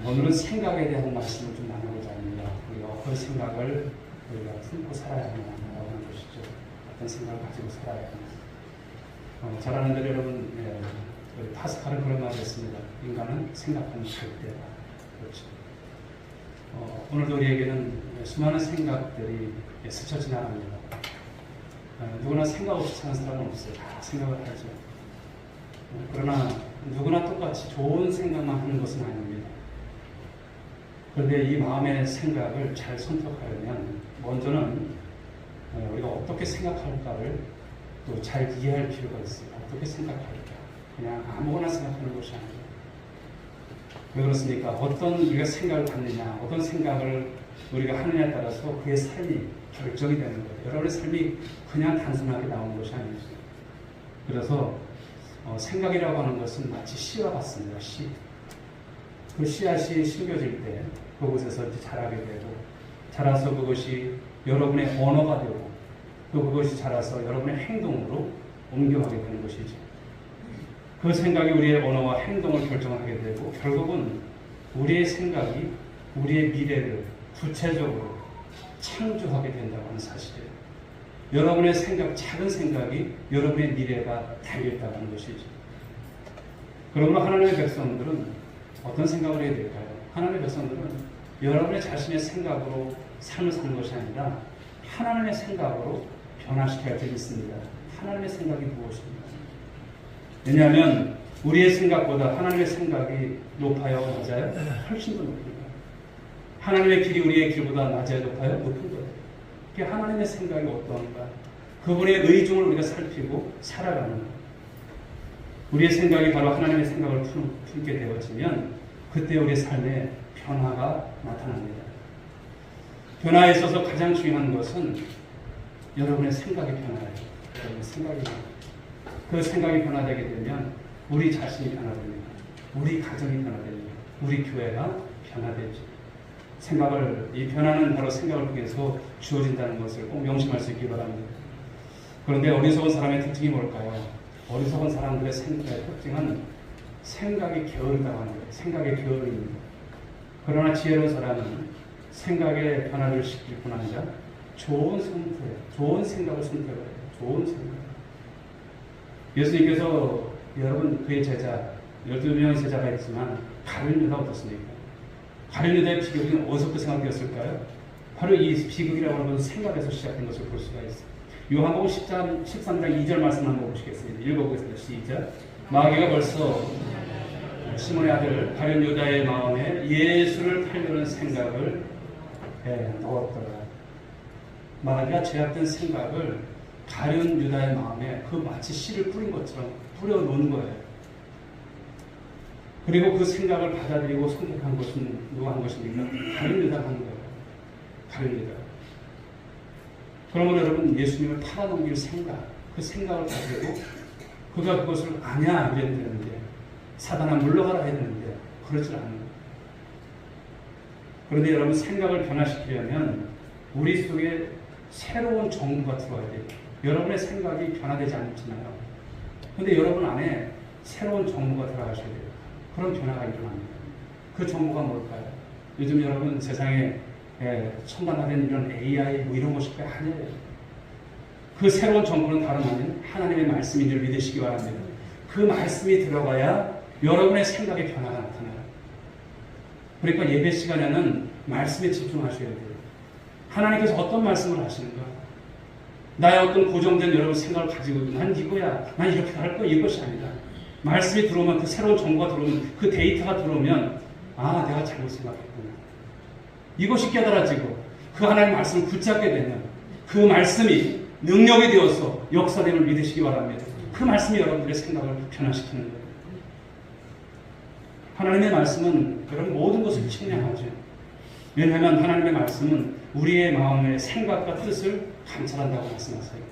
오늘은 생각에 대한 말씀을 좀 나누고자 합니다. 우리가 어떤 생각을 우리가 품고 살아야 하느냐라고 하는 것이죠. 어떤 생각을 가지고 살아야 하느냐. 잘 아는 대로 여러분, 우리 파스칼은 그런 말을 했습니다. 인간은 생각하는 절대다. 그렇죠. 오늘도 우리에게는 수많은 생각들이 스쳐 지나갑니다. 누구나 생각 없이 사는 사람은 없어요. 다 생각을 하죠. 그러나 누구나 똑같이 좋은 생각만 하는 것은 아닙니다. 그런데 이 마음의 생각을 잘 선택하려면 먼저는 우리가 어떻게 생각할까를 또 잘 이해할 필요가 있어요. 어떻게 생각할까? 그냥 아무거나 생각하는 것이 아니라. 왜 그렇습니까? 어떤 우리가 생각을 갖느냐, 어떤 생각을 우리가 하느냐에 따라서 그의 삶이 결정이 되는 거예요. 여러분의 삶이 그냥 단순하게 나오는 것이 아니죠. 그래서 생각이라고 하는 것은 마치 씨와 같습니다. 씨. 그 씨앗이 심겨질 때 그곳에서 이제 자라게 되고, 자라서 그것이 여러분의 언어가 되고, 또 그것이 자라서 여러분의 행동으로 옮겨가게 되는 것이죠. 그 생각이 우리의 언어와 행동을 결정하게 되고, 결국은 우리의 생각이 우리의 미래를 구체적으로 창조하게 된다고 하는 사실이에요. 여러분의 생각, 작은 생각이 여러분의 미래가 달려있다고 하는 것이죠. 그러므로 하나님의 백성들은 어떤 생각을 해야 될까요? 하나님의 백성들은 여러분의 자신의 생각으로 삶을 사는 것이 아니라 하나님의 생각으로 변화시켜야 되겠습니다. 하나님의 생각이 무엇입니까? 왜냐하면 우리의 생각보다 하나님의 생각이 높아요, 낮아요? 훨씬 더 높습니다. 하나님의 길이 우리의 길보다 낮아요, 높아요? 높은 거예요. 그게 하나님의 생각이 어떠한가? 그분의 의중을 우리가 살피고 살아가는 거예요. 우리의 생각이 바로 하나님의 생각을 품게 되어지면 그때 우리의 삶에 변화가 나타납니다. 변화에 있어서 가장 중요한 것은 여러분의 생각의 변화예요. 여러분의 생각이 그 생각이 변화되게 되면 우리 자신이 변화됩니다. 우리 가정이 변화됩니다. 우리 교회가 변화되죠. 이 변화는 바로 생각을 통해서 주어진다는 것을 꼭 명심할 수 있기 바랍니다. 그런데 어리석은 사람의 특징이 뭘까요? 어리석은 사람들의 생각의 특징은 생각이 게으르다고 하는 거예요. 생각의 게으름입니다. 그러나 지혜로운 사람은 생각의 변화를 시킬 뿐 아니라 좋은 생각을 선택을 해요. 좋은 생각. 예수님께서 여러분 그의 제자 12명의 제자가 있지만 가룟 유다 어떻습니까? 가룟 유다의 비극이 어디서부터 생각되었을까요? 바로 이 비극이라고 하는 것은 생각에서 시작된 것을 볼 수가 있어요. 요한복음 13장 2절 말씀 한번 보시겠습니다. 읽어보겠습니다. 시작. 마귀가 벌써 시몬의 아들 가룟 유다의 마음에 예수를 팔려는 생각을 넣었더라. 마귀가 죄악된 생각을 가룟 유다의 마음에 그 마치 씨를 뿌린 것처럼 뿌려놓은 거예요. 그리고 그 생각을 받아들이고 선택한 것은 누가 한 것입니까? 가룟 유다가 한 거예요. 가룟 유다. 그러면 여러분 예수님을 팔아넘길 생각, 그 생각을 가지고 그가 그것을 아냐 이래야 되는데, 사단아 물러가라 해야 되는데 그렇지 않은 거예요. 그런데 여러분 생각을 변화시키려면 우리 속에 새로운 정보가 들어와야 돼요. 여러분의 생각이 변화되지 않잖아요. 그런데 여러분 안에 새로운 정보가 들어가셔야 돼요. 그런 변화가 일어납니다. 그 정보가 뭘까요? 요즘 여러분 세상에 첨단화된 이런 AI 뭐 이런 것이 아니에요. 그 새로운 정보는 다름 아닌 하나님의 말씀인 줄 믿으시기 바랍니다. 그 말씀이 들어가야 여러분의 생각의 변화가 나타나요. 그러니까 예배 시간에는 말씀에 집중하셔야 돼요. 하나님께서 어떤 말씀을 하시는가? 나의 어떤 고정된 여러분 생각을 가지고 난 이거야, 난 이렇게 할 거야, 이것이 아니다. 말씀이 들어오면, 그 새로운 정보가 들어오면, 그 데이터가 들어오면 아, 내가 잘못 생각했구나. 이것이 깨달아지고 그 하나님의 말씀을 붙잡게 되면 그 말씀이 능력이 되어서 역사됨을 믿으시기 바랍니다. 그 말씀이 여러분들의 생각을 변화시키는 거예요. 하나님의 말씀은 여러분 모든 것을 측량하죠. 왜냐하면 하나님의 말씀은 우리의 마음의 생각과 뜻을 감찰한다고 말씀하세요.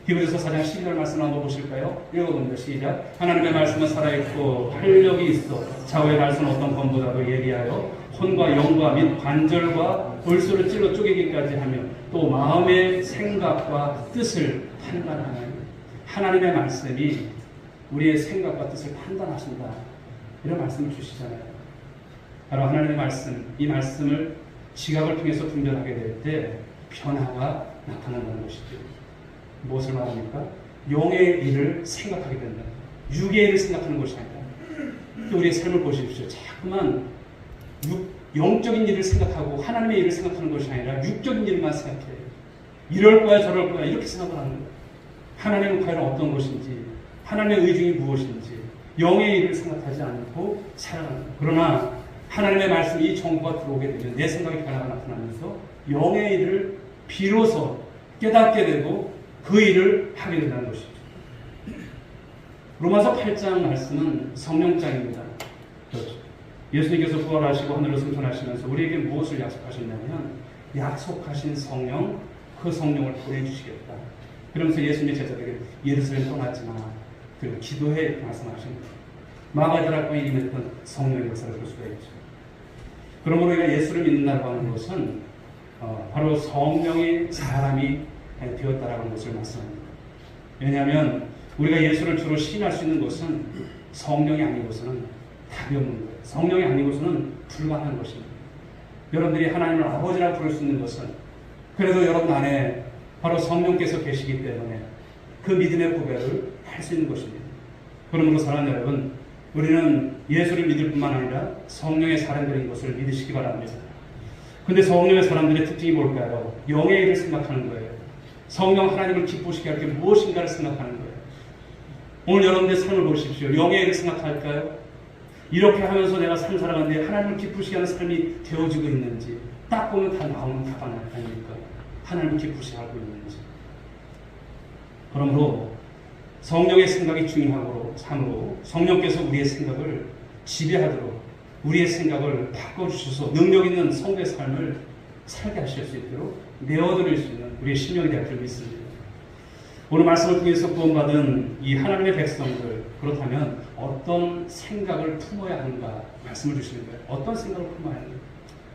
히브리서 4장 12절 말씀 한번 보실까요? 읽어봅니다. 시작. 하나님의 말씀은 살아있고 활력이 있어 좌우의 말씀은 어떤 검보다도 예리하여 혼과 영과 및 관절과 골수를 찔러 쪼개기까지 하며 또 마음의 생각과 뜻을 판단하나요. 하나님의 말씀이 우리의 생각과 뜻을 판단하신다. 이런 말씀을 주시잖아요. 바로 하나님의 말씀, 이 말씀을 지각을 통해서 분별하게 될 때 변화가 나타난다는 것이죠. 무엇을 말합니까? 영의 일을 생각하게 된다. 육의 일을 생각하는 것이 아니라 우리의 삶을 보십시오. 자꾸만 영적인 일을 생각하고 하나님의 일을 생각하는 것이 아니라 육적인 일만 생각해요. 이럴 거야 저럴 거야 이렇게 생각을 하는 거예요. 하나님은 과연 어떤 것인지, 하나님의 의중이 무엇인지 영의 일을 생각하지 않고 살아가는 거예요. 그러나 하나님의 말씀이 이 정보가 들어오게 되면 내 생각의 변화가 나타나면서 영의 일을 비로소 깨닫게 되고 그 일을 하게 된다는 것이죠. 로마서 8장 말씀은 성령장입니다. 그렇죠. 예수님께서 부활하시고 하늘로 승천하시면서 우리에게 무엇을 약속하셨냐면 약속하신 성령, 그 성령을 보내주시겠다. 그러면서 예수님의 제자들에게 예루살렘 떠나지 마. 그리고 기도해 말씀하십니다. 마가다락방에 임했던 성령의 역사를 볼 수가 있죠. 그러므로 우리가 예수를 믿는다고 하는 것은 바로 성령의 사람이 되었다라고 하는 것을 말씀합니다. 왜냐하면 우리가 예수를 주로 시인할 수 있는 것은 성령이 아니고서는 답이 없는 거예요. 성령이 아니고서는 불가능한 것입니다. 여러분들이 하나님을 아버지라고 부를 수 있는 것은 그래도 여러분 안에 바로 성령께서 계시기 때문에 그 믿음의 고백을 할 수 있는 것입니다. 그러므로 사랑하는 여러분, 우리는 예수를 믿을 뿐만 아니라 성령의 사람들인 것을 믿으시기 바랍니다. 근데 성령의 사람들의 특징이 뭘까요? 영의 일을 생각하는 거예요. 성령 하나님을 기쁘시게 할 게 무엇인가를 생각하는 거예요. 오늘 여러분들의 삶을 보십시오. 영의 일을 생각할까요? 이렇게 하면서 내가 삶 살아가는데 하나님을 기쁘시게 하는 삶이 되어지고 있는지 딱 보면 다 나오는 답안 아닙니까? 하나님을 기쁘시게 하고 있는지. 그러므로 성령의 생각이 중요하고 참으로 성령께서 우리의 생각을 지배하도록 우리의 생각을 바꿔주셔서 능력 있는 성도의 삶을 살게 하실 수 있도록 내어드릴 수 있는 우리의 신령이 될 줄 믿습니다. 오늘 말씀을 통해서 구원받은 이 하나님의 백성들, 그렇다면 어떤 생각을 품어야 하는가 말씀을 주시는 거예요. 어떤 생각을 품어야 하는가.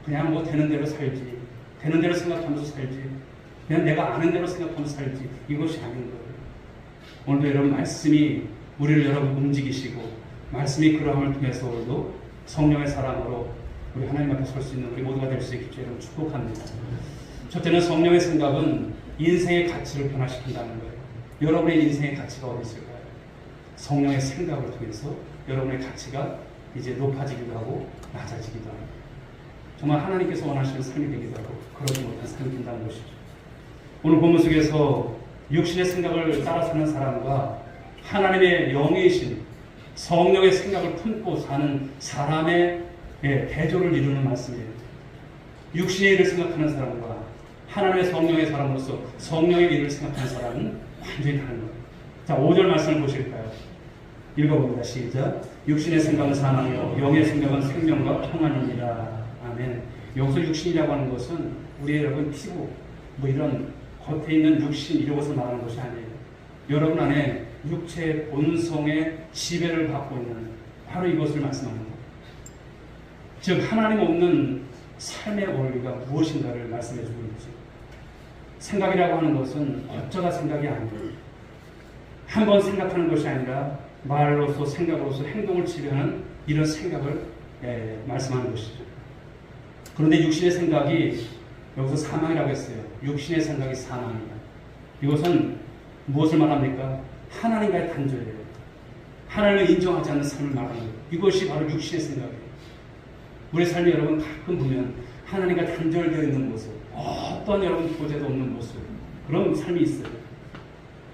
그냥 뭐 되는 대로 살지, 되는 대로 생각하면서 살지, 그냥 내가 아는 대로 생각하면서 살지, 이것이 아닌 거예요. 오늘도 여러분 말씀이 우리를 여러분 움직이시고 말씀이 그러함을 통해서 오늘도 성령의 사랑으로 우리 하나님 앞에 설 수 있는 우리 모두가 될 수 있기 때문에 축복합니다. 첫째는 성령의 생각은 인생의 가치를 변화시킨다는 거예요. 여러분의 인생의 가치가 어디 있을까요? 성령의 생각을 통해서 여러분의 가치가 이제 높아지기도 하고 낮아지기도 합니다. 정말 하나님께서 원하시는 삶이 되기도 하고 그러지 못한 삶이 된다는 것이죠. 오늘 본문 속에서 육신의 생각을 따라 사는 사람과 하나님의 영이신 성령의 생각을 품고 사는 사람의 대조를 이루는 말씀이에요. 육신의 일을 생각하는 사람과 하나님의 성령의 사람으로서 성령의 일을 생각하는 사람은 완전히 다른 거예요. 자, 5절 말씀을 보실까요? 읽어봅니다. 시작. 육신의 생각은 사망이요 영의 생각은 생명과 평안입니다. 아멘. 여기서 육신이라고 하는 것은 우리 여러분 피부 뭐 이런 겉에 있는 육신 이런 것을 말하는 것이 아니에요. 여러분 안에 육체의 본성의 지배를 받고 있는 바로 이것을 말씀합니다. 즉 하나님 없는 삶의 원리가 무엇인가를 말씀해 주고 있죠. 생각이라고 하는 것은 어쩌다 생각이 아니에요. 한 번 생각하는 것이 아니라 말로서 생각으로서 행동을 지배하는 이런 생각을 말씀하는 것이죠. 그런데 육신의 생각이 여기서 사망이라고 했어요. 육신의 생각이 사망입니다. 이것은 무엇을 말합니까? 하나님과의 단절이에요. 하나님을 인정하지 않는 삶을 말하는 거예요. 이것이 바로 육신의 생각이에요. 우리 삶이 여러분 가끔 보면 하나님과 단절되어 있는 모습, 어떤 여러분 교제도 없는 모습, 그런 삶이 있어요.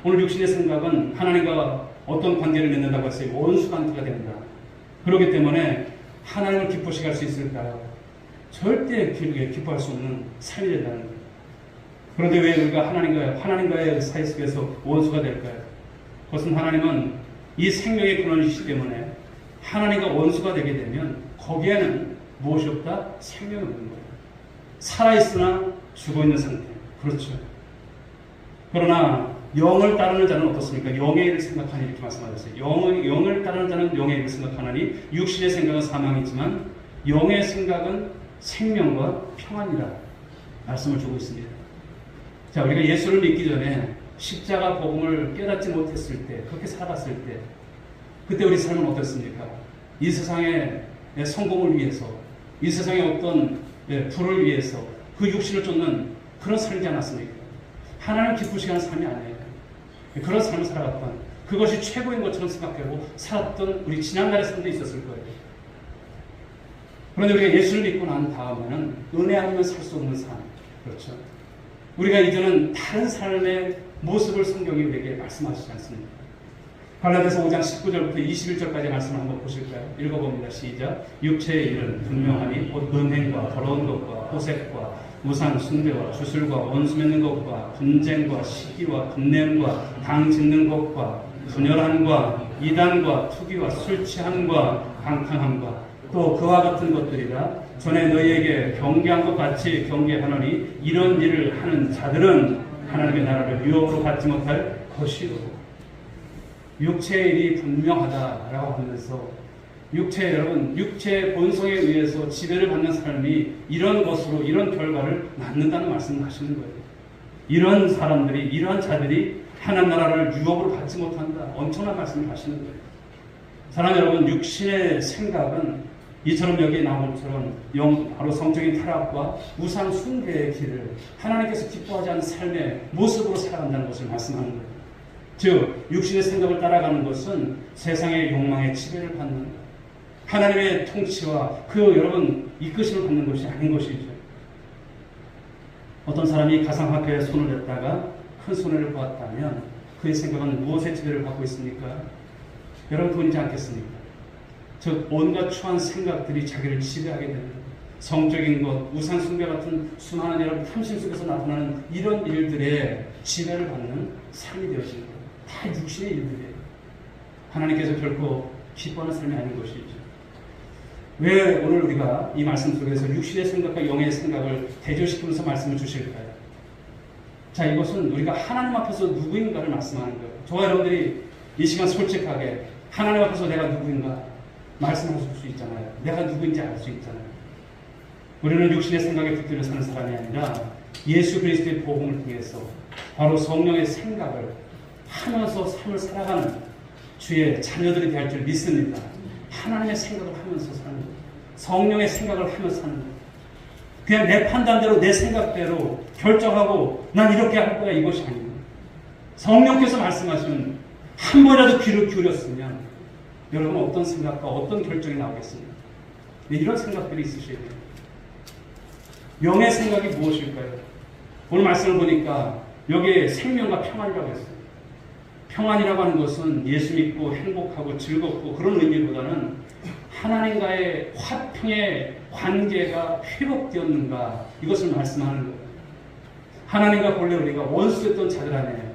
오늘 육신의 생각은 하나님과 어떤 관계를 맺는다고 했어요. 원수 관계가 된다. 그렇기 때문에 하나님을 기쁘시게 할 수 있을까요? 절대 기뻐할 수 없는 삶이 된다는 거예요. 그런데 왜 우리가 하나님과의 사이 속에서 원수가 될까요? 그것은 하나님은 이 생명의 근원이시기 때문에 하나님과 원수가 되게 되면 거기에는 무엇이 없다? 생명이 없는 거예요. 살아있으나 죽어있는 상태. 그렇죠. 그러나 영을 따르는 자는 어떻습니까? 영의 일을 생각하니 이렇게 말씀하셨어요. 영을 따르는 자는 영의 일을 생각하나니 육신의 생각은 사망이지만 영의 생각은 생명과 평안이라 말씀을 주고 있습니다. 자, 우리가 예수를 믿기 전에 십자가 복음을 깨닫지 못했을 때, 그렇게 살아갔을 때, 그때 우리 삶은 어떻습니까? 이 세상의 성공을 위해서, 이 세상의 어떤 부를 위해서 그 육신을 쫓는 그런 삶이지 않았습니까? 하나님 기쁘시게 하는 삶이 아니에요. 그런 삶을 살아갔던, 그것이 최고인 것처럼 생각하고 살았던 우리 지난날의 삶도 있었을 거예요. 그런데 우리가 예수를 믿고 난 다음에는 은혜 아니면 살 수 없는 삶, 그렇죠? 우리가 이제는 다른 삶의 모습을 성경이 우리에게 말씀하시지 않습니까? 갈라디아서 5장 19절부터 21절까지 말씀을 한번 보실까요? 읽어봅니다. 시작. 육체의 일은 분명하니 곧 음행과 더러운 것과 호색과 우상 숭배와 주술과 원수 맺는 것과 분쟁과 시기와 분냄과 당 짓는 것과 분열함과 이단과 투기와 술 취함과 방탕함과 또 그와 같은 것들이라. 전에 너희에게 경계한 것 같이 경계하노니 이런 일을 하는 자들은 하나님의 나라를 유업으로 받지 못할 것이요. 육체의 일이 분명하다라고 하면서 여러분, 육체의 본성에 의해서 지배를 받는 삶이 이런 것으로 이런 결과를 낳는다는 말씀을 하시는 거예요. 이런 사람들이, 이러한 자들이 하나님 나라를 유업으로 받지 못한다. 엄청난 말씀을 하시는 거예요. 사랑 여러분, 육신의 생각은 이처럼 여기에 나온 것처럼 바로 성적인 타락과 우상 숭배의 길을 하나님께서 기뻐하지 않는 삶의 모습으로 살아간다는 것을 말씀하는 거예요. 즉 육신의 생각을 따라가는 것은 세상의 욕망에 지배를 받는, 하나님의 통치와 여러분 이끄심을 받는 것이 아닌 것이죠. 어떤 사람이 가상화폐에 손을 댔다가 큰 손해를 보았다면 그의 생각은 무엇의 지배를 받고 있습니까? 여러분, 돈이지 않겠습니까? 즉 온갖 추한 생각들이 자기를 지배하게 되는, 성적인 것, 우상 숭배 같은 수많은 여러분 탐심 속에서 나타나는 이런 일들에 지배를 받는 삶이 되어지는 거예요. 다 육신의 일들이에요. 하나님께서 결코 기뻐하는 삶이 아닌 것이죠. 왜 오늘 우리가 이 말씀 속에서 육신의 생각과 영의 생각을 대조시키면서 말씀을 주실까요? 자, 이것은 우리가 하나님 앞에서 누구인가를 말씀하는 거예요. 저와 여러분들이 이 시간 솔직하게 하나님 앞에서 내가 누구인가 말씀하실 수 있잖아요. 내가 누구인지 알 수 있잖아요. 우리는 육신의 생각에 붙들려 사는 사람이 아니라 예수 그리스도의 복음을 통해서 바로 성령의 생각을 하면서 삶을 살아가는 주의 자녀들이 될 줄 믿습니다. 하나님의 생각을 하면서 사는 거예요. 성령의 생각을 하면서 사는 거예요. 그냥 내 판단대로 내 생각대로 결정하고 난 이렇게 할 거야, 이것이 아니고 성령께서 말씀하시면 한 번이라도 귀를 기울였으면 여러분 어떤 생각과 어떤 결정이 나오겠습니까? 이런 생각들이 있으셔야 돼요. 영의 생각이 무엇일까요? 오늘 말씀을 보니까 여기에 생명과 평안이라고 했어요. 평안이라고 하는 것은 예수 믿고 행복하고 즐겁고 그런 의미보다는 하나님과의 화평의 관계가 회복되었는가, 이것을 말씀하는 거예요. 하나님과 본래 우리가 원수였던 자들 아니에요.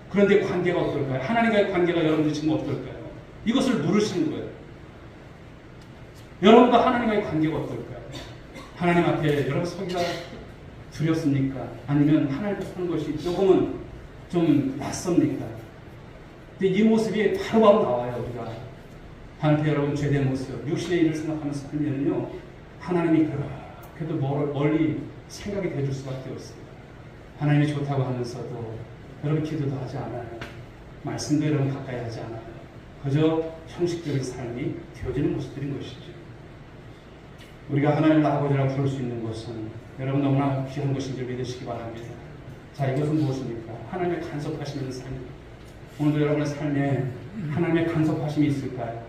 그런데 관계가 어떨까요? 하나님과의 관계가 여러분들 지금 어떨까요? 이것을 물으시는 거예요. 여러분과 하나님과의 관계가 어떨까요? 하나님 앞에 여러분 서기가 두렵습니까? 아니면 하나님께 사는 것이 조금은 좀 낯섭니까? 근데 이 모습이 바로바로 나와요. 우리가 하나님 앞에 여러분 죄된 모습, 육신의 일을 생각하면서 살면요, 하나님이 그래도 멀리 생각이 돼줄 수밖에 없어요. 하나님이 좋다고 하면서도 여러분 기도도 하지 않아요. 말씀도 여러분 가까이 하지 않아요. 그저 형식적인 삶이 되어지는 모습들인 것이죠. 우리가 하나님을 아버지라고 부를 수 있는 것은 여러분 너무나 귀한 것인 줄 믿으시기 바랍니다. 자, 이것은 무엇입니까? 하나님의 간섭하시는 삶. 오늘도 여러분의 삶에 하나님의 간섭하심이 있을까요?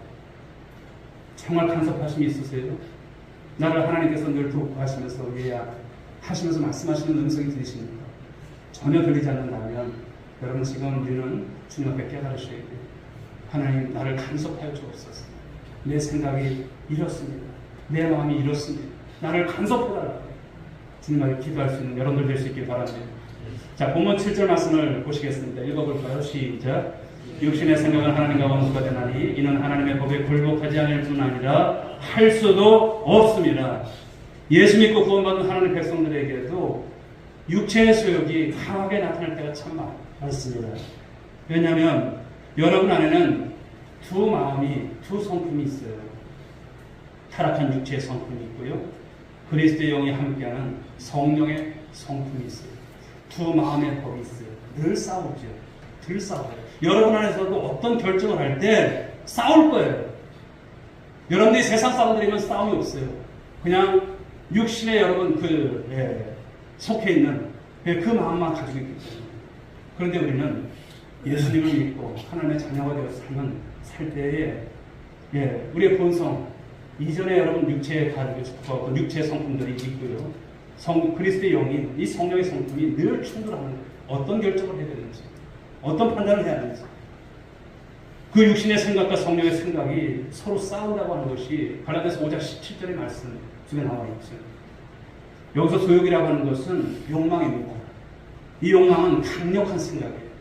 정말 간섭하심이 있으세요? 나를 하나님께서 늘 돕고 하시면서 얘야 하시면서 말씀하시는 음성이 들리십니까? 전혀 들리지 않는다면 여러분 지금 우리는 주님 앞에 깨달으셔야 돼요. 하나님, 나를 간섭하여 주옵소서. 내 생각이 이렇습니다. 내 마음이 이렇습니다. 나를 간섭해달라고 주님 앞에 기도할 수 있는 여러분들 될 수 있길 바랍니다. 자, 본문 7절 말씀을 보시겠습니다. 읽어볼까요? 시작. 육신의 생각은 하나님과 원수가 되나니 이는 하나님의 법에 굴복하지 않을 뿐 아니라 할 수도 없습니다. 예수 믿고 구원받은 하나님의 백성들에게도 육체의 소욕이 강하게 나타날 때가 참 많습니다. 왜냐하면 여러분 안에는 두 성품이 있어요. 타락한 육체의 성품이 있고요, 그리스도의 영이 함께하는 성령의 성품이 있어요. 두 마음의 법이 있어요. 늘 싸우죠. 늘 싸워요. 여러분 안에서도 어떤 결정을 할 때 싸울 거예요. 여러분들이 세상 사람들이면 싸움이 없어요. 그냥 육신에 여러분 속해 있는 그 마음만 가지고 있기 때문에. 그런데 우리는 예수님을 믿고 하나님의 자녀가 되어서 살 때에 우리의 본성 이전에 여러분 육체에 가지고 육체의 성품들이 있고요. 그리스도의 영이 이 성령의 성품이 늘 충돌하는 거예요. 어떤 결정을 해야 되는지, 어떤 판단을 해야 되는지. 그 육신의 생각과 성령의 생각이 서로 싸운다고 하는 것이 갈라디아서 5장 17절의 말씀 중에 나와 있죠. 여기서 소욕이라고 하는 것은 욕망입니다. 이 욕망은 강력한 생각이에요.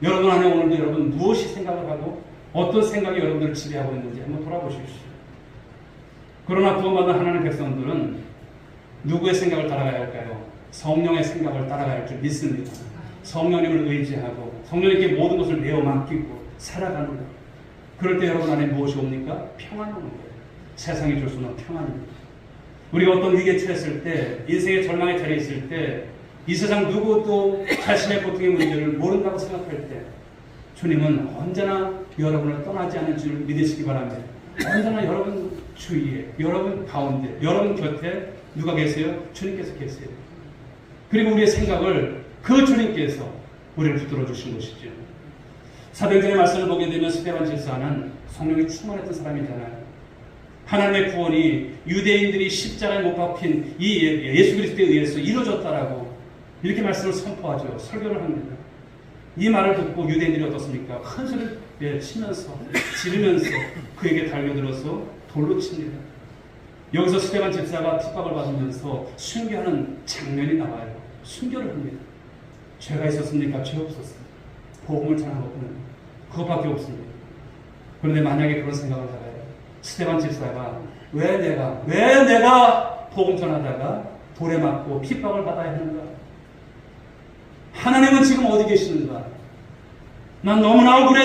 여러분 안에 오늘도 여러분 무엇이 생각을 하고 어떤 생각이 여러분들을 지배하고 있는지 한번 돌아보십시오. 그러나 구원받은 하나님의 백성들은 누구의 생각을 따라가야 할까요? 성령의 생각을 따라가야 할 줄 믿습니다. 성령님을 의지하고 성령님께 모든 것을 내어 맡기고 살아가는 것. 그럴 때 여러분 안에 무엇이 옵니까? 평안이 오는 거예요. 세상이 줄 수 없는 평안입니다. 우리가 어떤 위기에 처했을 때, 인생의 절망에 처해 있을 때, 이 세상 누구도 자신의 고통의 문제를 모른다고 생각할 때 주님은 언제나 여러분을 떠나지 않을 줄 믿으시기 바랍니다. 언제나 여러분 주위에, 여러분 가운데, 여러분 곁에 누가 계세요? 주님께서 계세요. 그리고 우리의 생각을 그 주님께서 우리를 붙들어 주신 것이죠. 사도행전의 말씀을 보게 되면 스데반 집사는 성령이 충만했던 사람이잖아요. 하나님의 구원이 유대인들이 십자가에 못 박힌 이 예수 그리스도에 의해서 이루어졌다라고 이렇게 말씀을 선포하죠. 설교를 합니다. 이 말을 듣고 유대인들이 어떻습니까? 큰 소리를 치면서 지르면서 그에게 달려들어서 돌로 칩니다. 여기서 스데반 집사가 핍박을 받으면서 순교하는 장면이 나와요. 순교를 합니다. 죄가 있었습니까? 죄 없었습니다. 복음을 전한 것은 그것밖에 없습니다. 그런데 만약에 그런 생각을 하다가 스데반 집사가 왜 내가 복음 전하다가 돌에 맞고 핍박을 받아야 하는가? 하나님은 지금 어디 계시는가? 난 너무나 억울해.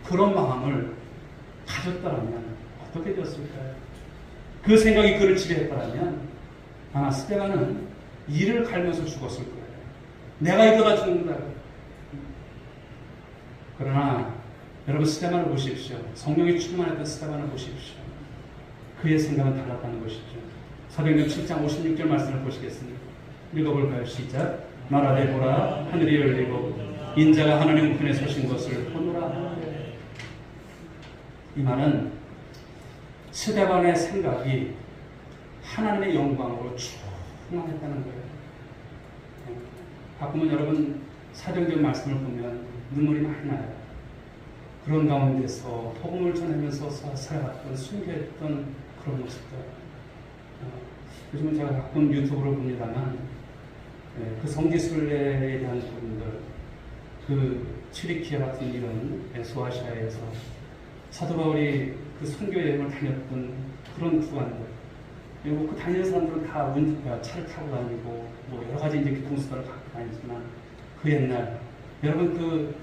그런 마음을 가졌다면 어떻게 되었을까요? 그 생각이 그를 지배했다면 아마 스데반은 이를 갈면서 죽었을 거예요. 내가 이러다 죽는다. 그러나 여러분 스데반을 보십시오. 성령이 충만했던 스데반을 보십시오. 그의 생각은 달랐다는 것이죠. 사도행전 7장 56절 말씀을 보시겠습니다. 읽어볼까요? 시작. 말하되 보라 하늘이 열리고 인자가 하나님 우편에 서신 것을 보노라. 이 말은 스데반의 생각이 하나님의 영광으로 충만했다는 거예요. 가끔은 여러분 사도행전 말씀을 보면 눈물이 많이 나요. 그런 가운데서 복음을 전하면서 살아갔던 순교했던 그런 모습들. 요즘은 제가 가끔 유튜브를 봅니다만 그 성지순례에 대한 부분들, 그 튀르키예 같은 이런 소아시아에서 사도 바울이 그 선교 여행을 다녔던 그런 구간들, 그리고 그 다니는 사람들은 다 차를 타고 다니고 뭐 여러 가지 이제 교통수단을 갖고 다니지만 그 옛날 여러분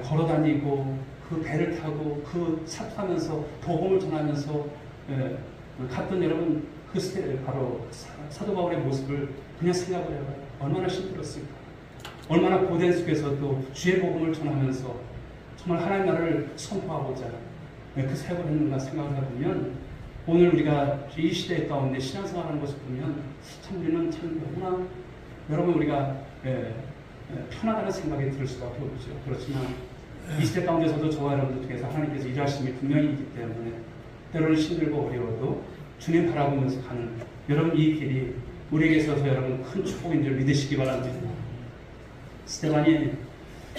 걸어 다니고 그 배를 타고 그 차 타면서 복음을 전하면서 갔던 여러분 바로 사도 바울의 모습을 그냥 생각을 해봐요. 얼마나 힘들었을까? 얼마나 고된 속에서도 주의 복음을 전하면서 정말 하나님 나라를 선포하고자 그 사역을 했는가 생각을 해보면 오늘 우리가 이 시대 가운데 신앙생활하는 것을 보면 참 우리는 참 너무나 여러분 우리가 편하다는 생각이 들 수밖에 없죠. 그렇지만 이 시대 가운데서도 저와 여러분들 중에서 하나님께서 일하심이 분명히 있기 때문에 때로는 힘들고 어려워도 주님 바라보면서 가는 여러분 이 길이 우리에게 있어서 여러분 큰 축복인 줄 믿으시기 바랍니다. 스데반이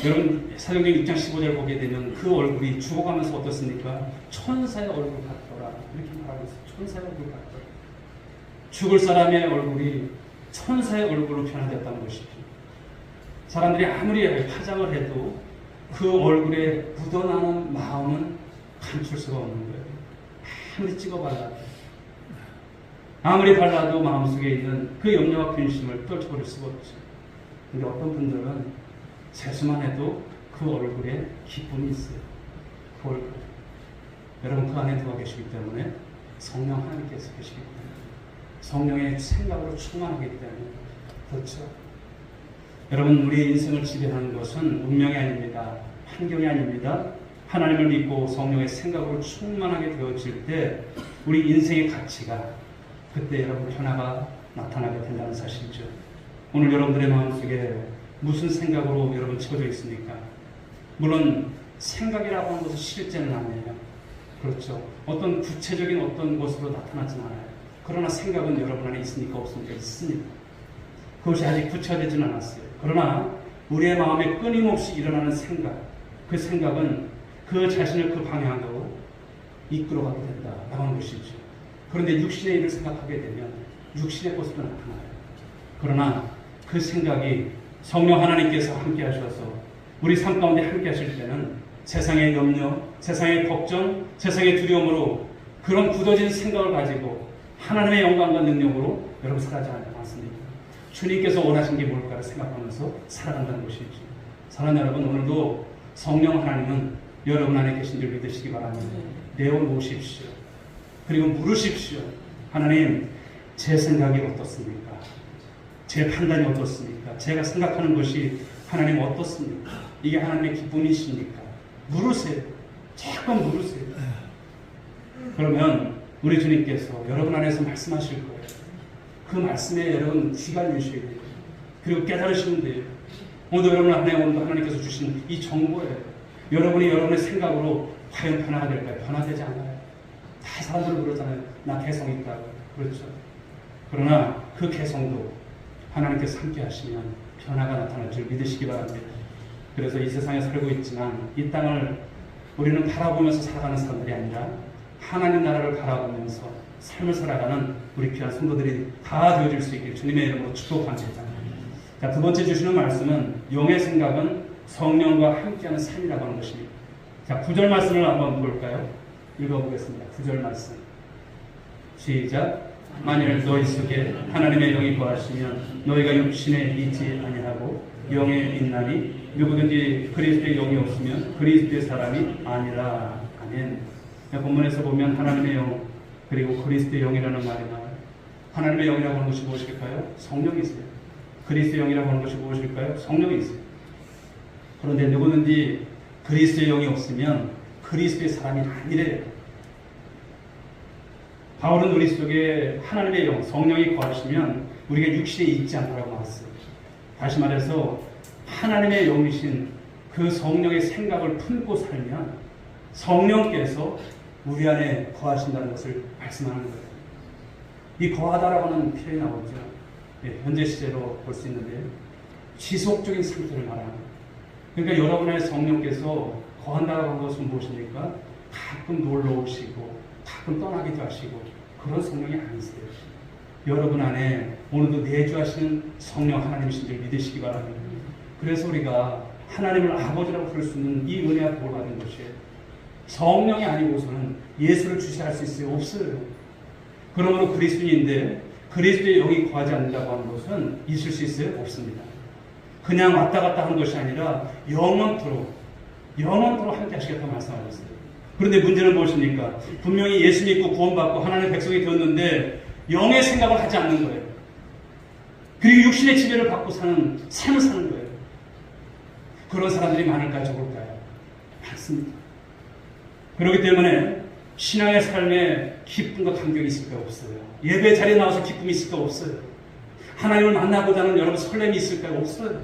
여러분 사도행전 6장 15절 보게 되면 그 얼굴이 죽어가면서 어떻습니까? 천사의 얼굴 같더라 이렇게 말하고 있어요. 천사의 얼굴 같더라. 죽을 사람의 얼굴이 천사의 얼굴로 변화됐다는 것이죠. 사람들이 아무리 파장을 해도 그 얼굴에 묻어나는 마음은 감출 수가 없는 거예요. 아무리 찍어발라도 아무리 발라도 마음속에 있는 그 염려와 근심을 떨쳐버릴 수가 없죠. 근데 어떤 분들은 세수만 해도 그 얼굴에 기쁨이 있어요. 그 얼굴. 여러분 그 안에 들어가 계시기 때문에 성령 하나님께서 계시기 때문에 성령의 생각으로 충만하기 때문에 그렇죠. 여러분 우리의 인생을 지배하는 것은 운명이 아닙니다. 환경이 아닙니다. 하나님을 믿고 성령의 생각으로 충만하게 되어질 때 우리 인생의 가치가 그때 여러분 변화가 나타나게 된다는 사실이죠. 오늘 여러분들의 마음속에 무슨 생각으로 여러분 채워져 있습니까? 물론 생각이라고 하는 것은 실제는 아니에요. 그렇죠. 어떤 구체적인 어떤 것으로 나타나진 않아요. 그러나 생각은 여러분 안에 있으니까 없으니까 있습니다. 그것이 아직 구체화되지는 않았어요. 그러나 우리의 마음에 끊임없이 일어나는 생각, 그 생각은 그 자신을 그 방향으로 이끌어가게 된다라고 하는 것이죠. 그런데 육신의 일을 생각하게 되면 육신의 것으로 나타나요. 그러나 그 생각이 성령 하나님께서 함께 하셔서 우리 삶 가운데 함께 하실 때는 세상의 염려, 세상의 걱정, 세상의 두려움으로 그런 굳어진 생각을 가지고 하나님의 영광과 능력으로 여러분 살아가지 않습니다. 주님께서 원하신 게 뭘까를 생각하면서 살아간다는 것이죠. 사랑하는 여러분, 오늘도 성령 하나님은 여러분 안에 계신 줄 믿으시기 바랍니다. 내어놓으십시오. 그리고 물으십시오. 하나님, 제 생각이 어떻습니까? 제 판단이 어떻습니까? 제가 생각하는 것이 하나님 어떻습니까? 이게 하나님의 기쁨이십니까? 물으세요. 자꾸 물으세요. 그러면 우리 주님께서 여러분 안에서 말씀하실 거예요. 그 말씀에 여러분 귀가 열리셔야 돼요. 그리고 깨달으시면 돼요. 오늘 여러분 안에 오늘도 하나님께서 주신 이 정보예요. 여러분이 여러분의 생각으로 과연 변화가 될까요? 변화되지 않아요. 다 사람들은 그러잖아요. 나 개성이 있다고. 그렇죠. 그러나 그 개성도 하나님께서 함께 하시면 변화가 나타날 줄 믿으시기 바랍니다. 그래서 이 세상에 살고 있지만 이 땅을 우리는 바라보면서 살아가는 사람들이 아니라 하나님 나라를 바라보면서 삶을 살아가는 우리 귀한 성도들이 다 되어질 수 있길 주님의 이름으로 축복합니다. 자, 두 번째 주시는 말씀은 영의 생각은 성령과 함께하는 삶이라고 하는 것입니다. 자, 9절 말씀을 한번 볼까요? 읽어보겠습니다. 9절 말씀. 시작. 만일 너희 속에 하나님의 영이 거하시면 너희가 육신에 있지 아니하고 영에 있나니 누구든지 그리스도의 영이 없으면 그리스도의 사람이 아니라. 아멘. 본문에서 보면 하나님의 영 그리고 그리스도의 영이라는 말이 나와요. 하나님의 영이라고 하는 것이 무엇일까요? 성령이세요. 그리스도의 영이라고 하는 것이 무엇일까요? 성령이세요. 그런데 누구든지 그리스도의 영이 없으면 그리스도의 사람이 아니래요. 바울은 우리 속에 하나님의 영, 성령이 거하시면 우리가 육신에 있지 않다고 말했어요. 다시 말해서 하나님의 영이신 그 성령의 생각을 품고 살면 성령께서 우리 안에 거하신다는 것을 말씀하는 거예요. 이 거하다라고 하는 표현이 나오죠. 현재 시제로 볼 수 있는데요. 지속적인 상태를 말하는 거예요. 그러니까 여러분 안에 성령께서 거한다라고 하는 것은 무엇입니까? 가끔 놀러 오시고 가끔 떠나기도 하시고 그런 성령이 아니세요. 여러분 안에 오늘도 내주하시는 성령 하나님이신 줄 믿으시기 바랍니다. 그래서 우리가 하나님을 아버지라고 부를 수 있는 이 은혜와 복을 받은 것이에요. 성령이 아니고서는 예수를 주시할 수 있어요? 없어요. 그러므로 그리스도인인데 그리스도의 영이 거하지 않는다고 하는 것은 있을 수 있어요? 없습니다. 그냥 왔다 갔다 하는 것이 아니라 영원토록 함께 하시겠다고 말씀하셨어요. 그런데 문제는 무엇입니까? 분명히 예수 믿고 구원받고 하나님의 백성이 되었는데 영의 생각을 하지 않는 거예요. 그리고 육신의 지배를 받고 사는 삶을 사는 거예요. 그런 사람들이 많을까요? 적을까요? 많습니다. 그렇기 때문에 신앙의 삶에 기쁨과 감격이 있을까요? 없어요. 예배 자리에 나와서 기쁨이 있을까요? 없어요. 하나님을 만나고자 하는 여러분 설렘이 있을까요? 없어요.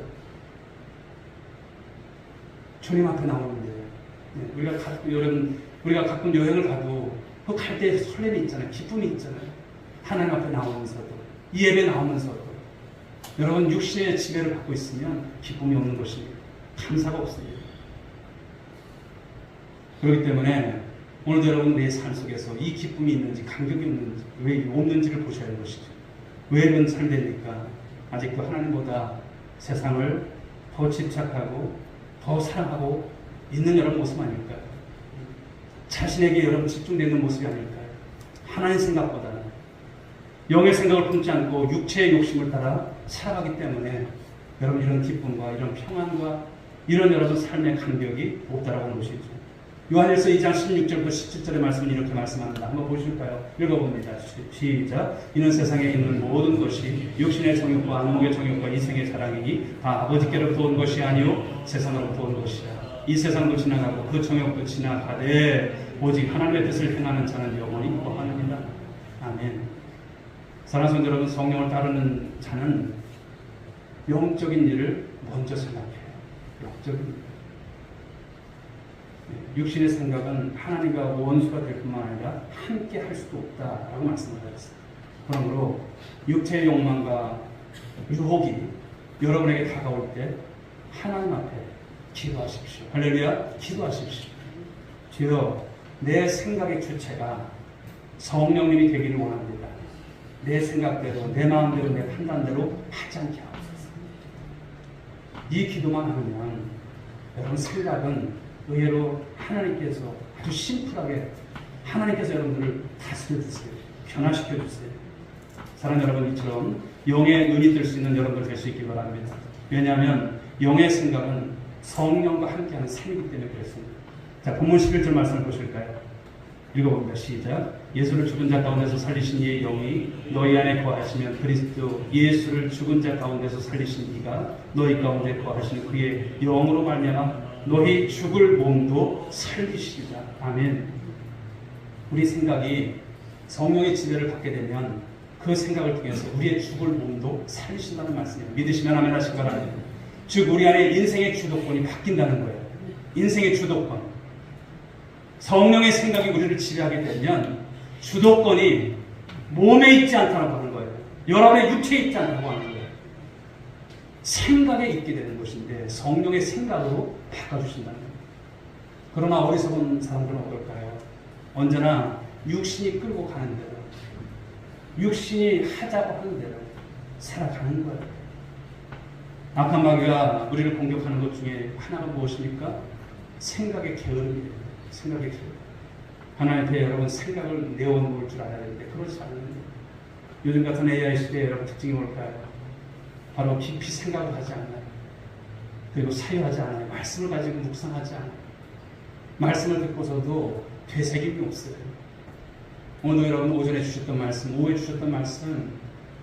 주님 앞에 나오는데 우리가 가끔 여행을 가도 그 갈 때 설렘이 있잖아요. 기쁨이 있잖아요. 하나님 앞에 나오면서도 이 예배 나오면서도 여러분 육신의 지배를 받고 있으면 기쁨이 없는 것입니다. 감사가 없습니다. 그렇기 때문에 오늘도 여러분 내 삶 속에서 이 기쁨이 있는지 감격이 있는지 왜 없는지를 보셔야 하는 것이죠. 왜 이런 삶이 됩니까? 아직도 하나님보다 세상을 더 집착하고 더 사랑하고 있는 여러분 모습 아닐까요? 자신에게 여러분 집중되는 모습이 아닐까요? 하나님 생각보다는 영의 생각을 품지 않고 육체의 욕심을 따라 살아가기 때문에 여러분 이런 기쁨과 이런 평안과 이런 여러분 삶의 감격이 없다라고 하는 것이죠. 요한일서 2장 16절부터 17절의 말씀은 이렇게 말씀합니다. 한번 보실까요? 읽어봅니다. 시작. 이는 세상에 있는 모든 것이 육신의 정욕과 안목의 정욕과 이생의 사랑이니 다 아버지께로부터 온 것이 아니요 세상으로부터 온 것이라. 이 세상도 지나가고 그 정욕도 지나가되 오직 하나님의 뜻을 행하는 자는 영원히 거하느니라. 아멘. 사랑하는 성도 여러분, 성령을 따르는 자는 영적인 일을 먼저 생각해요. 영적인 일. 육신의 생각은 하나님과 원수가 될 뿐만 아니라 함께 할 수도 없다라고 말씀을 하셨어요. 그러므로 육체의 욕망과 유혹이 여러분에게 다가올 때 하나님 앞에 기도하십시오. 할렐루야, 기도하십시오. 주여, 내 생각의 주체가 성령님이 되기를 원합니다. 내 생각대로, 내 마음대로, 내 판단대로 하지 않게 하옵소서. 이 기도만 하면 여러분 생각은 의외로 하나님께서 아주 심플하게 하나님께서 여러분들을 다스려 주세요. 변화시켜 주세요. 사랑하는 여러분, 이처럼 영의 눈이 뜰 수 있는 여러분들 될 수 있길 바랍니다. 왜냐하면 영의 생각은 성령과 함께하는 삶이기 때문에 그렇습니다. 자, 본문 11절 말씀을 보실까요? 읽어봅니다. 시작. 예수를 죽은 자 가운데서 살리신 이의 영이 너희 안에 거하시면 그리스도 예수를 죽은 자 가운데서 살리신 이가 너희 가운데 거하시는 그의 영으로 말미암아 너희 죽을 몸도 살리시리라. 아멘. 우리 생각이 성령의 지배를 받게 되면 그 생각을 통해서 우리의 죽을 몸도 살리신다는 말씀이에요. 믿으시면 아멘 하시기 바랍니다. 즉 우리 안에 인생의 주도권이 바뀐다는 거예요. 인생의 주도권. 성령의 생각이 우리를 지배하게 되면 주도권이 몸에 있지 않다고 하는 거예요. 여러분의 육체에 있지 않다고 하는 거예요. 생각에 있게 되는 것인데 성령의 생각으로 바꿔주신다는 거예요. 그러나 어리석은 사람들은 어떨까요? 언제나 육신이 끌고 가는 대로, 육신이 하자고 하는 대로 살아가는 거예요. 악한 마귀가 우리를 공격하는 것 중에 하나가 무엇입니까? 생각의 게으름이에요. 생각의 게으름. 하나님께 여러분 생각을 내어놓을 줄 알아야 되는데 그렇지 않은데 요즘 같은 AI 시대에 여러분 특징이 뭘까요? 바로 깊이 생각을 하지 않아요. 그리고 사유하지 않아요. 말씀을 가지고 묵상하지 않아요. 말씀을 듣고서도 되새김이 없어요. 오늘 여러분 오전에 주셨던 말씀, 오후에 주셨던 말씀,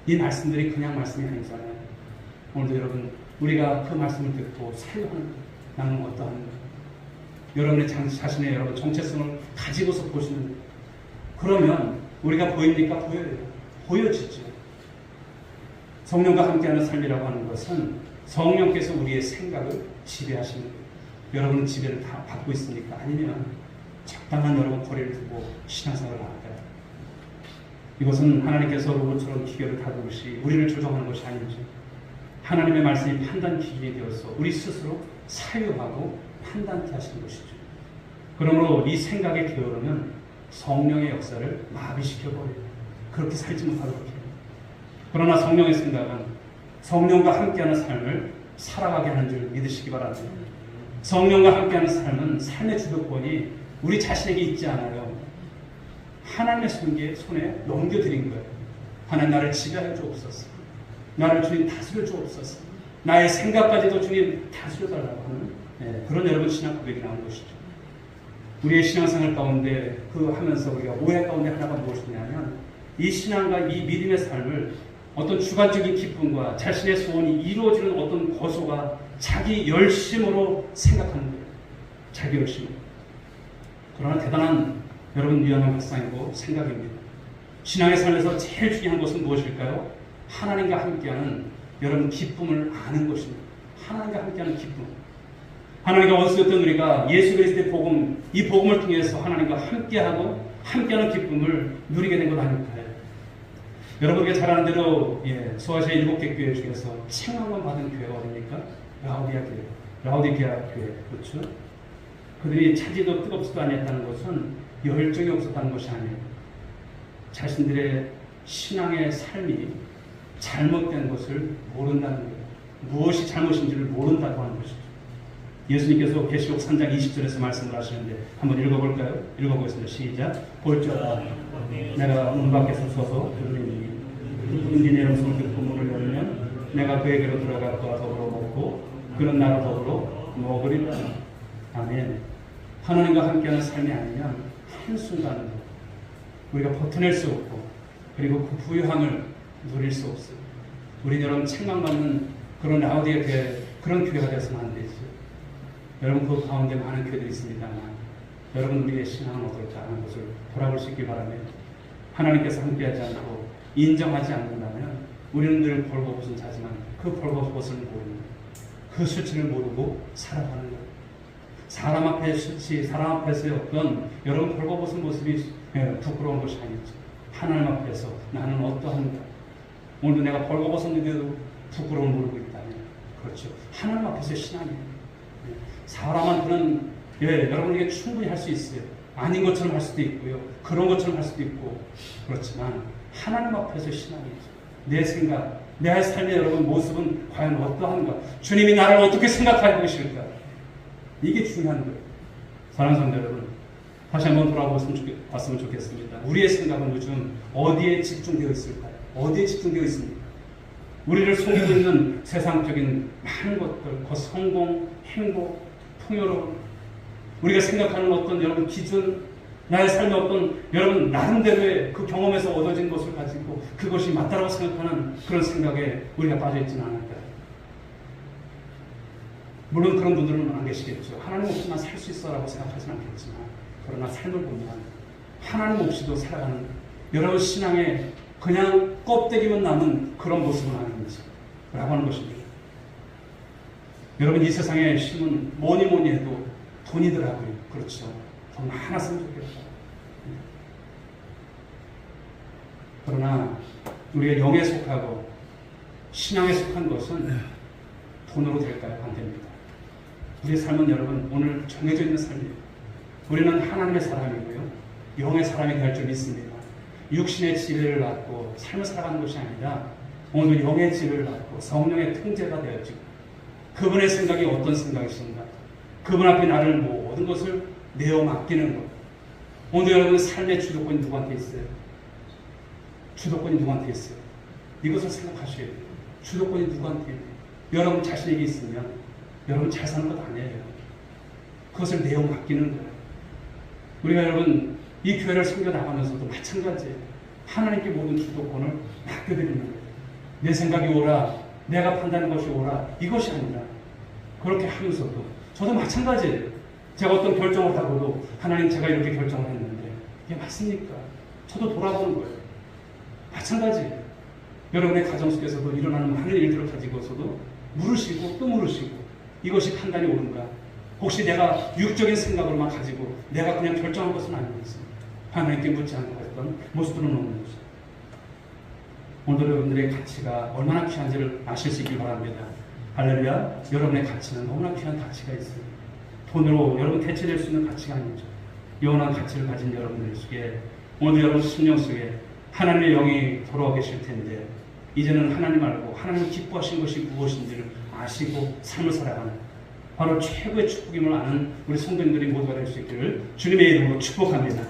이 말씀들이 그냥 말씀이 아니잖아요. 오늘도 여러분 우리가 그 말씀을 듣고 사유하는 것, 나는 어떠한 여러분의 자신의 여러분 정체성을 가지고서 보시는 거예요. 그러면 우리가 보입니까? 보여요. 보여지죠. 성령과 함께하는 삶이라고 하는 것은 성령께서 우리의 생각을 지배하시는 거예요. 여러분은 지배를 다 받고 있습니까? 아니면 적당한 여러분 거리를 두고 신앙생활을 할까요? 이것은 하나님께서 로봇처럼 기계를 다루듯이 우리를 조정하는 것이 아니죠. 하나님의 말씀이 판단 기준이 되어서 우리 스스로 사유하고 판단케 하시는 것이죠. 그러므로 이 생각의 게으름은 성령의 역사를 마비시켜버려요. 그렇게 살지 못하도록 해요. 그러나 성령의 생각은 성령과 함께하는 삶을 살아가게 하는 줄 믿으시기 바랍니다. 성령과 함께하는 삶은 삶의 주도권이 우리 자신에게 있지 않아요. 하나님의 손에 넘겨드린 거예요. 하나님 나를 지배하여 주옵소서. 나를 주님 다스려 주옵소서. 나의 생각까지도 주님 다스려 달라고 하는 그런 여러분 신앙 고백이 나오는 것이죠. 우리의 신앙생활 가운데 그 하면서 우리가 오해 가운데 하나가 무엇이냐면 이 신앙과 이 믿음의 삶을 어떤 주관적인 기쁨과 자신의 소원이 이루어지는 어떤 고소가 자기 열심으로 생각하는 거예요. 자기 열심으로. 그러나 대단한 여러분 위험한 발상이고 생각입니다. 신앙의 삶에서 제일 중요한 것은 무엇일까요? 하나님과 함께하는 여러분 기쁨을 아는 것입니다. 하나님과 함께하는 기쁨. 하나님과 원수였던 우리가 예수 그리스도의 복음, 이 복음을 통해서 하나님과 함께하고 함께하는 기쁨을 누리게 된 것 아닐까요? 여러분 우리가 잘 아는 대로 소아시아 7개 교회 중에서 칭함만 받은 교회가 어디입니까? 라오디게아 교회. 그렇죠? 그들이 차지도 뜨겁지도 아니었다는 것은 열정이 없었다는 것이 아니에요. 자신들의 신앙의 삶이 잘못된 것을 모른다는 거예요. 무엇이 잘못인지를 모른다고 하는 것이죠. 예수님께서 계시록 3장 20절에서 말씀을 하시는데 한번 읽어볼까요? 읽어보겠습니다. 시작. 볼지어다 내가 문 밖에서 서서 그들이 인디의 음성을 듣고 문을 열면 내가 그에게로 들어가 그와 더불어 먹고 그는 나로 더불어 먹으리라. 아멘. 하나님과 함께하는 삶이 아니면 한순간도 우리가 버텨낼 수 없고 그리고 그 부유함을 누릴 수 없어요. 우리 여러분 책망받는 그런 라오디게아 교회 그런 교회가 되어서는 안 되죠. 여러분 그 가운데 많은 교회들이 있습니다만 여러분 우리의 신앙은 어떨까 하는 것을 돌아볼 수 있길 바랍니다. 하나님께서 함께하지 않고 인정하지 않는다면 우리는 늘 벌거벗은 자지만 그 벌거벗을 모르는 그 수치를 모르고 살아가는 거예요. 사람 앞에 수치, 사람 앞에서의 어떤 여러분 벌거벗은 모습이 부끄러운 것이 아니죠. 하나님 앞에서 나는 어떠한가. 오늘도 내가 벌거벗었는데도 부끄러움을 모르고 있다면 그렇죠. 하나님 앞에서의 신앙이에요. 사람한테는 여러분에게 충분히 할 수 있어요. 아닌 것처럼 할 수도 있고요. 그런 것처럼 할 수도 있고 그렇지만 하나님 앞에서 신앙이죠. 내 생각, 내 삶의 여러분 모습은 과연 어떠한가? 주님이 나를 어떻게 생각하고 계실까? 이게 중요한 거예요. 사랑하는 성도 여러분, 다시 한번 돌아봤으면 좋겠습니다. 우리의 생각은 요즘 어디에 집중되어 있을까요? 어디에 집중되어 있습니까? 우리를 속이고 있는 세상적인 많은 것들, 그 성공, 행복, 풍요로움, 우리가 생각하는 어떤 여러분 기준, 나의 삶의 어떤 여러분 나름대로의 그 경험에서 얻어진 것을 가지고 그것이 맞다라고 생각하는 그런 생각에 우리가 빠져있지는 않을까요? 물론 그런 분들은 안 계시겠죠. 하나님 없이만 살 수 있어라고 생각하지는 않겠지만 그러나 삶을 보면 하나님 없이도 살아가는 여러분 신앙에 그냥 껍데기만 남은 그런 모습은 아닌지 라고 하는 것입니다. 여러분 이 세상의 힘은 뭐니 해도 돈이더라고요. 그렇죠. 돈 많았으면 좋겠다. 그러나 우리가 영에 속하고 신앙에 속한 것은 돈으로 될까요? 안 됩니다. 우리의 삶은 여러분 오늘 정해져 있는 삶이에요. 우리는 하나님의 사람이고요. 영의 사람이 될 줄 믿습니다. 육신의 지혜를 갖고 삶을 살아가는 것이 아니라 오늘 영의 지혜를 갖고 성령의 통제가 되어지고 그분의 생각이 어떤 생각이신가 그분 앞에 나를 모든 것을 내어 맡기는 것. 오늘 여러분 삶의 주도권이 누구한테 있어요? 주도권이 누구한테 있어요? 이것을 생각하셔야 돼요. 주도권이 누구한테 있어요? 여러분 자신에게 있으면 여러분 잘 사는 것 아니에요. 그것을 내어 맡기는 거예요. 우리가 여러분 이 교회를 섬겨 나가면서도 마찬가지예요. 하나님께 모든 주도권을 맡겨드리는 거예요. 내 생각이 옳아, 내가 판단하는 것이 옳아, 이것이 아니라 그렇게 하면서도 저도 마찬가지예요. 제가 어떤 결정을 하고도 하나님 제가 이렇게 결정을 했는데 이게 맞습니까? 저도 돌아보는 거예요. 마찬가지예요. 여러분의 가정 속에서도 일어나는 많은 일들을 가지고서도 물으시고 또 물으시고 이것이 판단이 옳은가? 혹시 내가 육적인 생각으로만 가지고 내가 그냥 결정한 것은 아닌지 하나님께 묻지 않고 했던 모습들은 없는 거죠. 오늘 여러분들의 가치가 얼마나 귀한지를 아실 수 있길 바랍니다. 할렐루야. 여러분의 가치는 너무나 귀한 가치가 있습니다. 돈으로 여러분 대체될 수 있는 가치가 아니죠. 영원한 가치를 가진 여러분들에게 오늘 여러분 심령 속에 하나님의 영이 돌아와 계실 텐데 이제는 하나님 알고 하나님을 기뻐하신 것이 무엇인지를 아시고 삶을 살아가는 바로 최고의 축복임을 아는 우리 성도님들이 모두가 될 수 있기를 주님의 이름으로 축복합니다.